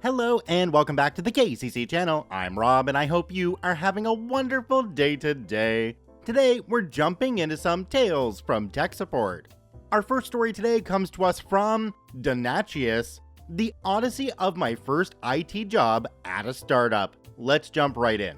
Hello and welcome back to the KCC channel. I'm Rob and I hope you are having a wonderful day today. Today we're jumping into some Tales from Tech Support. Our first story today comes to us from Dundas, the odyssey of my first IT job at a startup. Let's jump right in.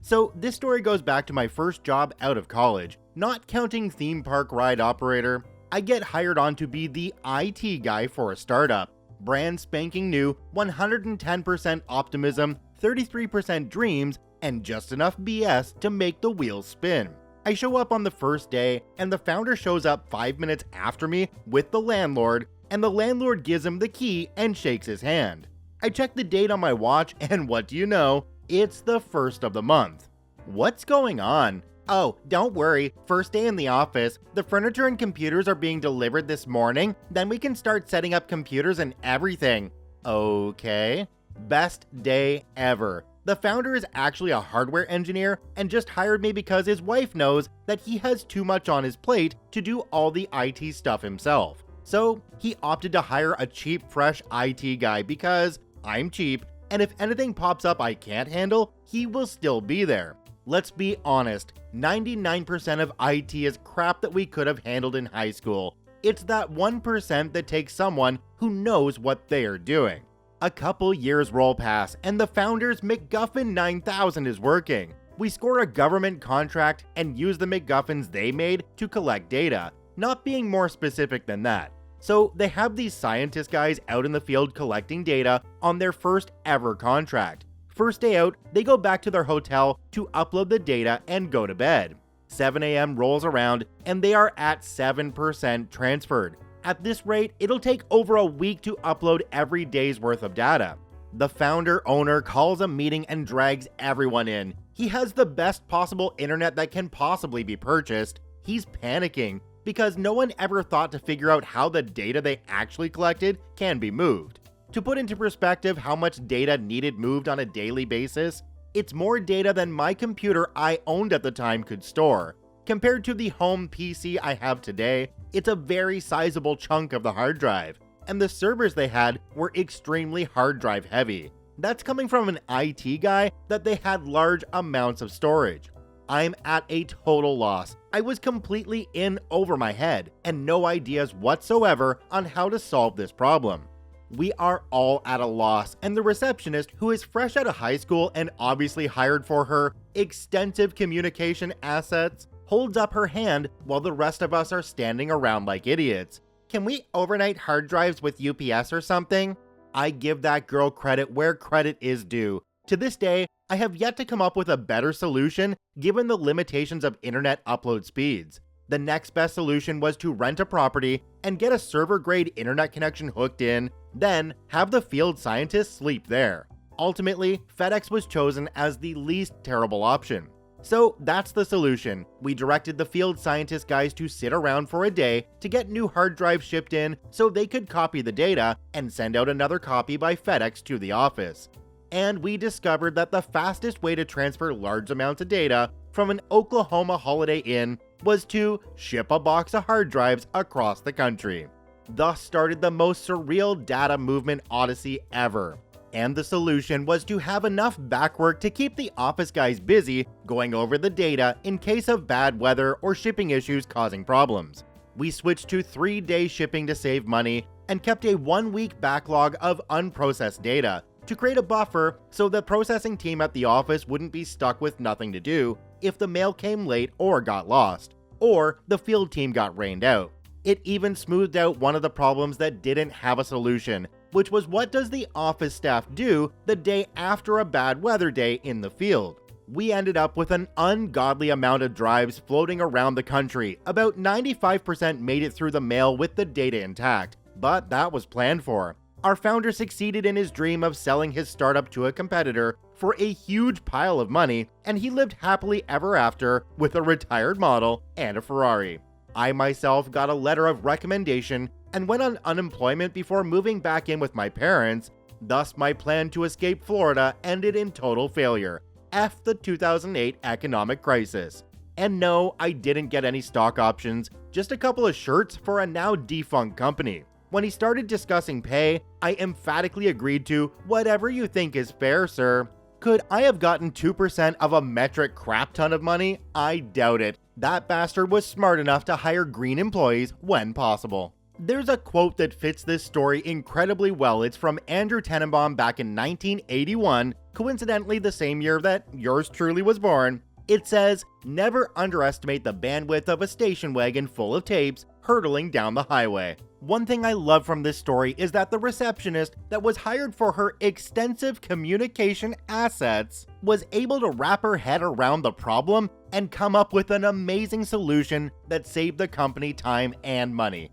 So this story goes back to my first job out of college, not counting theme park ride operator. I get hired on to be the IT guy for a startup. Brand spanking new, 110% optimism, 33% dreams, and just enough BS to make the wheels spin. I show up on the first day, and the founder shows up 5 minutes after me with the landlord, and the landlord gives him the key and shakes his hand. I check the date on my watch, and what do you know? It's the first of the month. What's going on? Oh, don't worry, first day in the office, the furniture and computers are being delivered this morning, then we can start setting up computers and everything. Okay. Best day ever. The founder is actually a hardware engineer and just hired me because his wife knows that he has too much on his plate to do all the IT stuff himself. So he opted to hire a cheap, fresh IT guy because I'm cheap, and if anything pops up I can't handle, he will still be there. Let's be honest, 99% of IT is crap that we could have handled in high school. It's that 1% that takes someone who knows what they are doing. A couple years roll past and the founder's MacGuffin 9000 is working. We score a government contract and use the MacGuffins they made to collect data, not being more specific than that. So they have these scientist guys out in the field collecting data on their first ever contract. First day out, they go back to their hotel to upload the data and go to bed. 7 a.m. rolls around and they are at 7% transferred. At this rate, it'll take over a week to upload every day's worth of data. The founder-owner calls a meeting and drags everyone in. He has the best possible internet that can possibly be purchased. He's panicking because no one ever thought to figure out how the data they actually collected can be moved. To put into perspective how much data needed moved on a daily basis, it's more data than my computer I owned at the time could store. Compared to the home PC I have today, it's a very sizable chunk of the hard drive, and the servers they had were extremely hard drive heavy. That's coming from an IT guy that they had large amounts of storage. I'm at a total loss. I was completely in over my head and no ideas whatsoever on how to solve this problem. We are all at a loss, and the receptionist, who is fresh out of high school and obviously hired for her extensive communication assets, holds up her hand while the rest of us are standing around like idiots. Can we overnight hard drives with UPS or something? I give that girl credit where credit is due. To this day, I have yet to come up with a better solution given the limitations of internet upload speeds. The next best solution was to rent a property and get a server-grade internet connection hooked in, then have the field scientists sleep there. Ultimately, FedEx was chosen as the least terrible option. So that's the solution. We directed the field scientist guys to sit around for a day to get new hard drives shipped in so they could copy the data and send out another copy by FedEx to the office. And we discovered that the fastest way to transfer large amounts of data from an Oklahoma Holiday Inn was to ship a box of hard drives across the country. Thus started the most surreal data movement odyssey ever. And the solution was to have enough backwork to keep the office guys busy going over the data in case of bad weather or shipping issues causing problems. We switched to 3-day shipping to save money and kept a 1-week backlog of unprocessed data to create a buffer so the processing team at the office wouldn't be stuck with nothing to do if the mail came late or got lost, or the field team got rained out. It even smoothed out one of the problems that didn't have a solution, which was what does the office staff do the day after a bad weather day in the field? We ended up with an ungodly amount of drives floating around the country. About 95% made it through the mail with the data intact, but that was planned for. Our founder succeeded in his dream of selling his startup to a competitor for a huge pile of money, and he lived happily ever after with a retired model and a Ferrari. I myself got a letter of recommendation and went on unemployment before moving back in with my parents. Thus, my plan to escape Florida ended in total failure. F the 2008 economic crisis. And no, I didn't get any stock options, just a couple of shirts for a now defunct company. When he started discussing pay, I emphatically agreed to whatever you think is fair, sir. Could I have gotten 2% of a metric crap ton of money? I doubt it. That bastard was smart enough to hire green employees when possible. There's a quote that fits this story incredibly well. It's from Andrew Tenenbaum back in 1981, coincidentally the same year that yours truly was born. It says, "Never underestimate the bandwidth of a station wagon full of tapes hurtling down the highway." One thing I love from this story is that the receptionist that was hired for her extensive communication assets was able to wrap her head around the problem and come up with an amazing solution that saved the company time and money.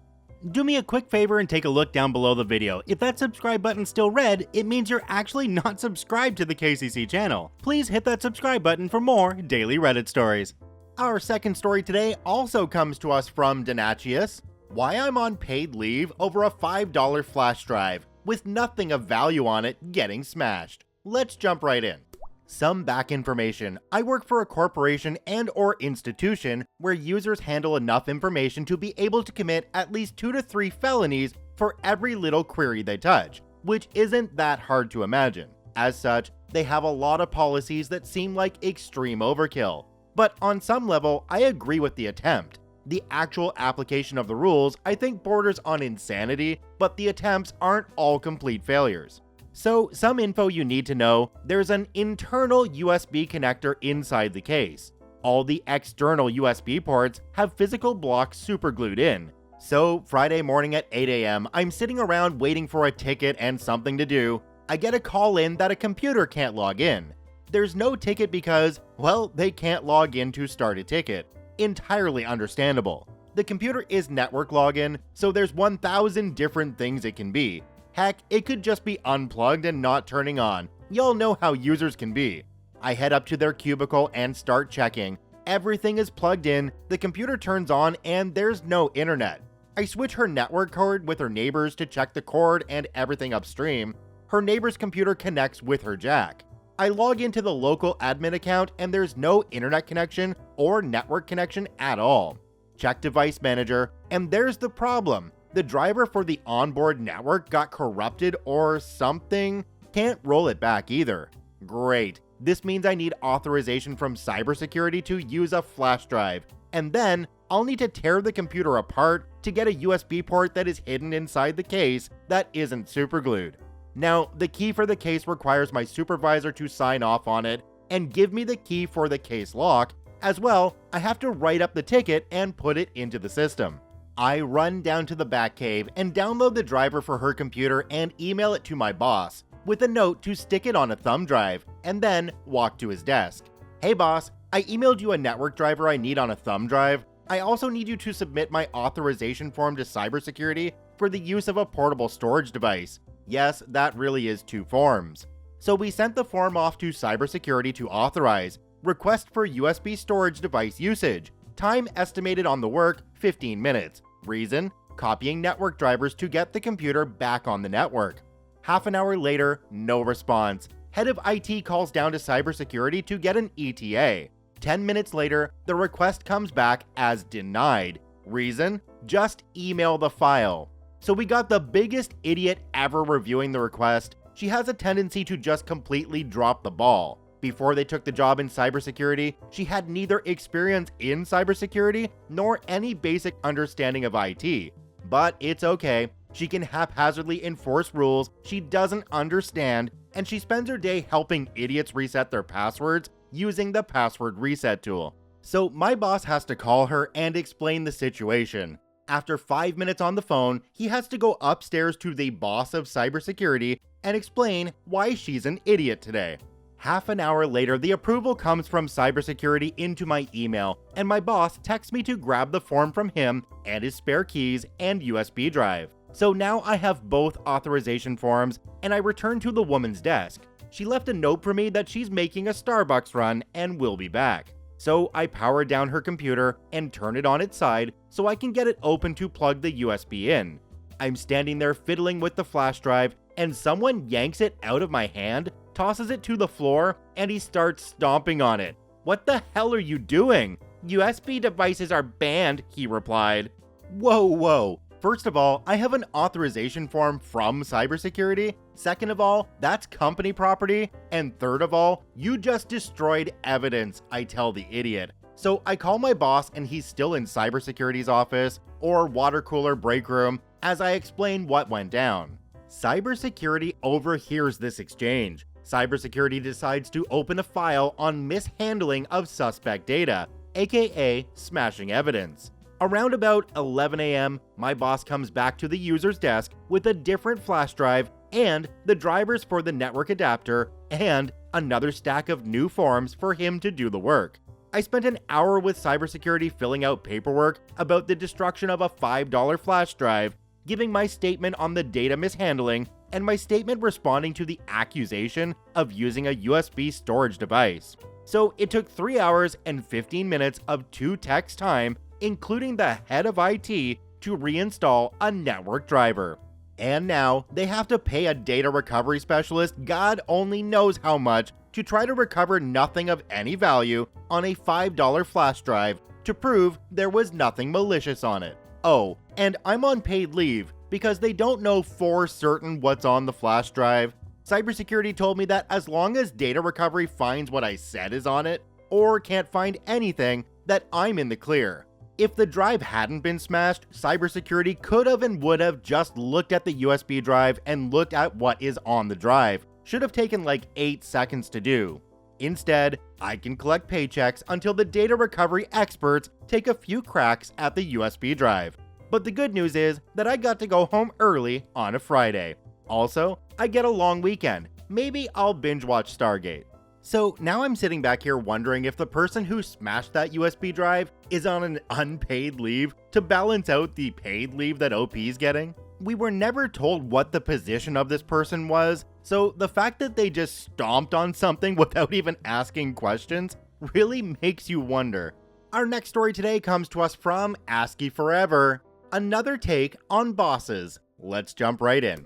Do me a quick favor and take a look down below the video. If that subscribe button's still red, it means you're actually not subscribed to the KCC channel. Please hit that subscribe button for more daily Reddit stories. Our second story today also comes to us from Donatius. Why I'm on paid leave over a $5 flash drive with nothing of value on it getting smashed. Let's jump right in. Some back information. I work for a corporation and/or institution where users handle enough information to be able to commit at least 2 to 3 felonies for every little query they touch, which isn't that hard to imagine. As such, they have a lot of policies that seem like extreme overkill. But on some level, I agree with the attempt. The actual application of the rules, I think, borders on insanity, but the attempts aren't all complete failures. So, some info you need to know: there's an internal USB connector inside the case. All the external USB ports have physical blocks superglued in. So, Friday morning at 8 a.m., I'm sitting around waiting for a ticket and something to do. I get a call in that a computer can't log in. There's no ticket because, well, they can't log in to start a ticket. Entirely understandable. The computer is network login, so there's 1,000 different things it can be. Heck, it could just be unplugged and not turning on. Y'all know how users can be. I head up to their cubicle and start checking. Everything is plugged in, the computer turns on, and there's no internet. I switch her network cord with her neighbor's to check the cord and everything upstream. Her neighbor's computer connects with her jack. I log into the local admin account and there's no internet connection or network connection at all. Check device manager, and there's the problem. The driver for the onboard network got corrupted or something. Can't roll it back either. Great. This means I need authorization from cybersecurity to use a flash drive. And then I'll need to tear the computer apart to get a USB port that is hidden inside the case that isn't superglued. Now, the key for the case requires my supervisor to sign off on it and give me the key for the case lock. As well, I have to write up the ticket and put it into the system. I run down to the back cave and download the driver for her computer and email it to my boss with a note to stick it on a thumb drive, and then walk to his desk. Hey boss, I emailed you a network driver I need on a thumb drive. I also need you to submit my authorization form to cybersecurity for the use of a portable storage device. Yes, that really is 2 forms. So we sent the form off to cybersecurity to authorize. Request for USB storage device usage. Time estimated on the work, 15 minutes. Reason: copying network drivers to get the computer back on the network. Half an hour later, no response. Head of IT calls down to cybersecurity to get an ETA. 10 minutes later, the request comes back as denied. Reason: just email the file. So we got the biggest idiot ever reviewing the request. She has a tendency to just completely drop the ball. Before they took the job in cybersecurity, she had neither experience in cybersecurity nor any basic understanding of IT. But it's okay. She can haphazardly enforce rules she doesn't understand, and she spends her day helping idiots reset their passwords using the password reset tool. So my boss has to call her and explain the situation. After 5 minutes on the phone, he has to go upstairs to the boss of cybersecurity and explain why she's an idiot today. Half an hour later, the approval comes from cybersecurity into my email, and my boss texts me to grab the form from him and his spare keys and USB drive. So now I have both authorization forms, and I return to the woman's desk. She left a note for me that she's making a Starbucks run and will be back. So I power down her computer and turn it on its side so I can get it open to plug the USB in. I'm standing there fiddling with the flash drive, and someone yanks it out of my hand, tosses it to the floor, and he starts stomping on it. "What the hell are you doing?" "USB devices are banned," he replied. Whoa. First of all, I have an authorization form from cybersecurity. Second of all, that's company property. And third of all, you just destroyed evidence, I tell the idiot. So I call my boss and he's still in cybersecurity's office or water cooler break room as I explain what went down. Cybersecurity overhears this exchange. Cybersecurity decides to open a file on mishandling of suspect data, aka smashing evidence. Around about 11 a.m., my boss comes back to the user's desk with a different flash drive and the drivers for the network adapter and another stack of new forms for him to do the work. I spent an hour with cybersecurity filling out paperwork about the destruction of a $5 flash drive, giving my statement on the data mishandling, and my statement responding to the accusation of using a USB storage device. So it took 3 hours and 15 minutes of 2 techs' time, including the head of IT, to reinstall a network driver. And now they have to pay a data recovery specialist God only knows how much to try to recover nothing of any value on a $5 flash drive to prove there was nothing malicious on it. Oh, and I'm on paid leave because they don't know for certain what's on the flash drive. Cybersecurity told me that as long as data recovery finds what I said is on it, or can't find anything, that I'm in the clear. If the drive hadn't been smashed, cybersecurity could have and would have just looked at the USB drive and looked at what is on the drive. Should have taken like 8 seconds to do. Instead, I can collect paychecks until the data recovery experts take a few cracks at the USB drive. But the good news is that I got to go home early on a Friday. Also, I get a long weekend. Maybe I'll binge watch Stargate. So now I'm sitting back here wondering if the person who smashed that USB drive is on an unpaid leave to balance out the paid leave that OP's getting. We were never told what the position of this person was, so the fact that they just stomped on something without even asking questions really makes you wonder. Our next story today comes to us from ASCII Forever, another take on bosses. Let's jump right in.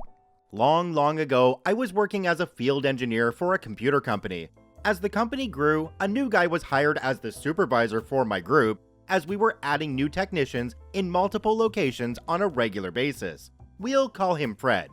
Long ago, I was working as a field engineer for a computer company. As the company grew, a new guy was hired as the supervisor for my group, as we were adding new technicians in multiple locations on a regular basis. We'll call him Fred.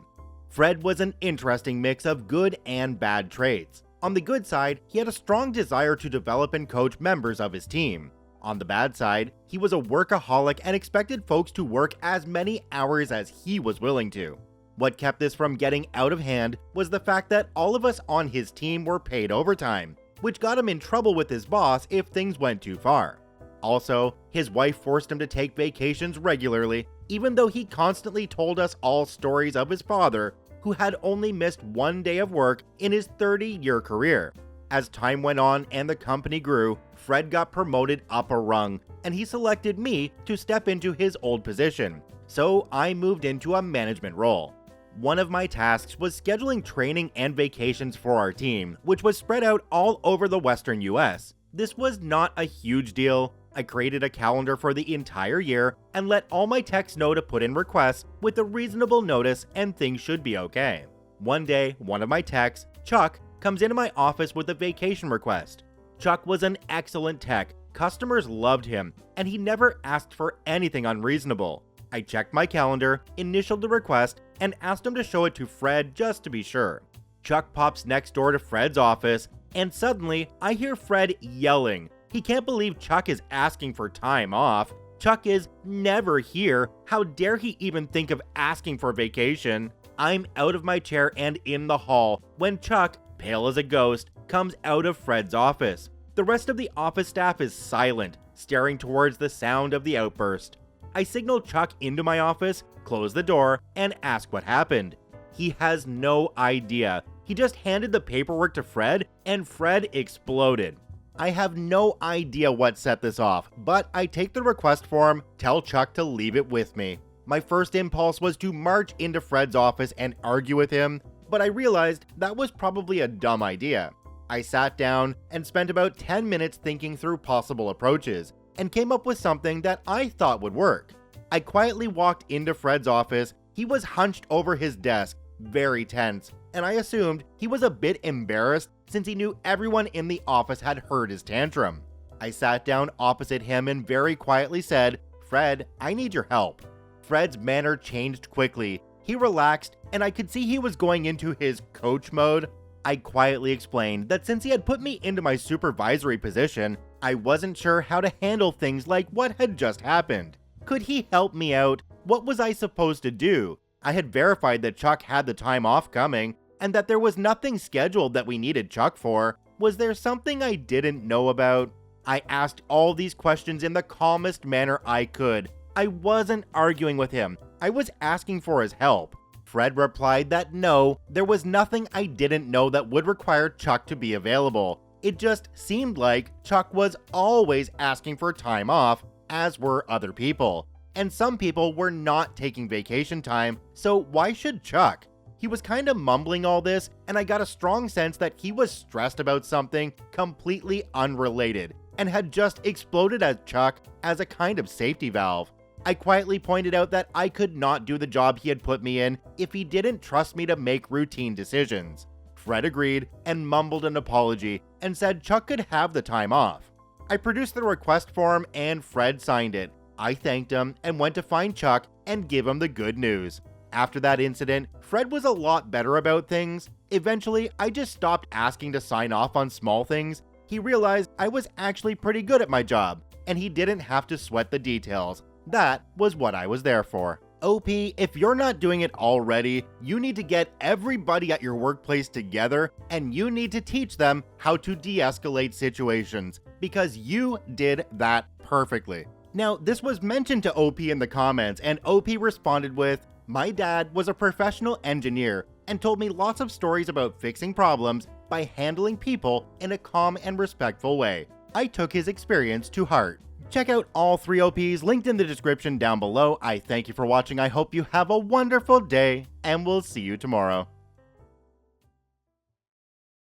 Fred was an interesting mix of good and bad traits. On the good side, he had a strong desire to develop and coach members of his team. On the bad side, he was a workaholic and expected folks to work as many hours as he was willing to. What kept this from getting out of hand was the fact that all of us on his team were paid overtime, which got him in trouble with his boss if things went too far. Also, his wife forced him to take vacations regularly, even though he constantly told us all stories of his father, who had only missed 1 day of work in his 30-year career. As time went on and the company grew, Fred got promoted up a rung, and he selected me to step into his old position, so I moved into a management role. One of my tasks was scheduling training and vacations for our team, which was spread out all over the western US. This was not a huge deal. I created a calendar for the entire year and let all my techs know to put in requests with a reasonable notice and things should be okay. One day, one of my techs, Chuck, comes into my office with a vacation request. Chuck was an excellent tech, customers loved him, and he never asked for anything unreasonable. I checked my calendar, initialed the request, and asked him to show it to Fred just to be sure. Chuck pops next door to Fred's office, and suddenly I hear Fred yelling. He can't believe Chuck is asking for time off. Chuck is never here. How dare he even think of asking for vacation? I'm out of my chair and in the hall when Chuck, pale as a ghost, comes out of Fred's office. The rest of the office staff is silent, staring towards the sound of the outburst. I signal Chuck into my office, close the door, and ask what happened. He has no idea. He just handed the paperwork to Fred, and Fred exploded. I have no idea what set this off, but I take the request form, tell Chuck to leave it with me. My first impulse was to march into Fred's office and argue with him, but I realized that was probably a dumb idea. I sat down and spent about 10 minutes thinking through possible approaches, and came up with something that I thought would work. I quietly walked into Fred's office. He was hunched over his desk, very tense, and I assumed he was a bit embarrassed since he knew everyone in the office had heard his tantrum. I sat down opposite him and very quietly said, "Fred, I need your help." Fred's manner changed quickly. He relaxed, and I could see he was going into his coach mode. I quietly explained that since he had put me into my supervisory position, I wasn't sure how to handle things like what had just happened. Could he help me out? What was I supposed to do? I had verified that Chuck had the time off coming, and that there was nothing scheduled that we needed Chuck for. Was there something I didn't know about? I asked all these questions in the calmest manner I could. I wasn't arguing with him. I was asking for his help. Fred replied that no, there was nothing I didn't know that would require Chuck to be available. It just seemed like Chuck was always asking for time off, as were other people. And some people were not taking vacation time, so why should Chuck? He was kind of mumbling all this, and I got a strong sense that he was stressed about something completely unrelated, and had just exploded at Chuck as a kind of safety valve. I quietly pointed out that I could not do the job he had put me in if he didn't trust me to make routine decisions. Fred agreed and mumbled an apology and said Chuck could have the time off. I produced the request form and Fred signed it. I thanked him and went to find Chuck and give him the good news. After that incident, Fred was a lot better about things. Eventually, I just stopped asking to sign off on small things. He realized I was actually pretty good at my job, and he didn't have to sweat the details. That was what I was there for. OP, if you're not doing it already, you need to get everybody at your workplace together, and you need to teach them how to de-escalate situations, because you did that perfectly. Now, this was mentioned to OP in the comments, and OP responded with, "My dad was a professional engineer and told me lots of stories about fixing problems by handling people in a calm and respectful way. I took his experience to heart." Check out all 3 OPs linked in the description down below. I thank you for watching. I hope you have a wonderful day, and we'll see you tomorrow.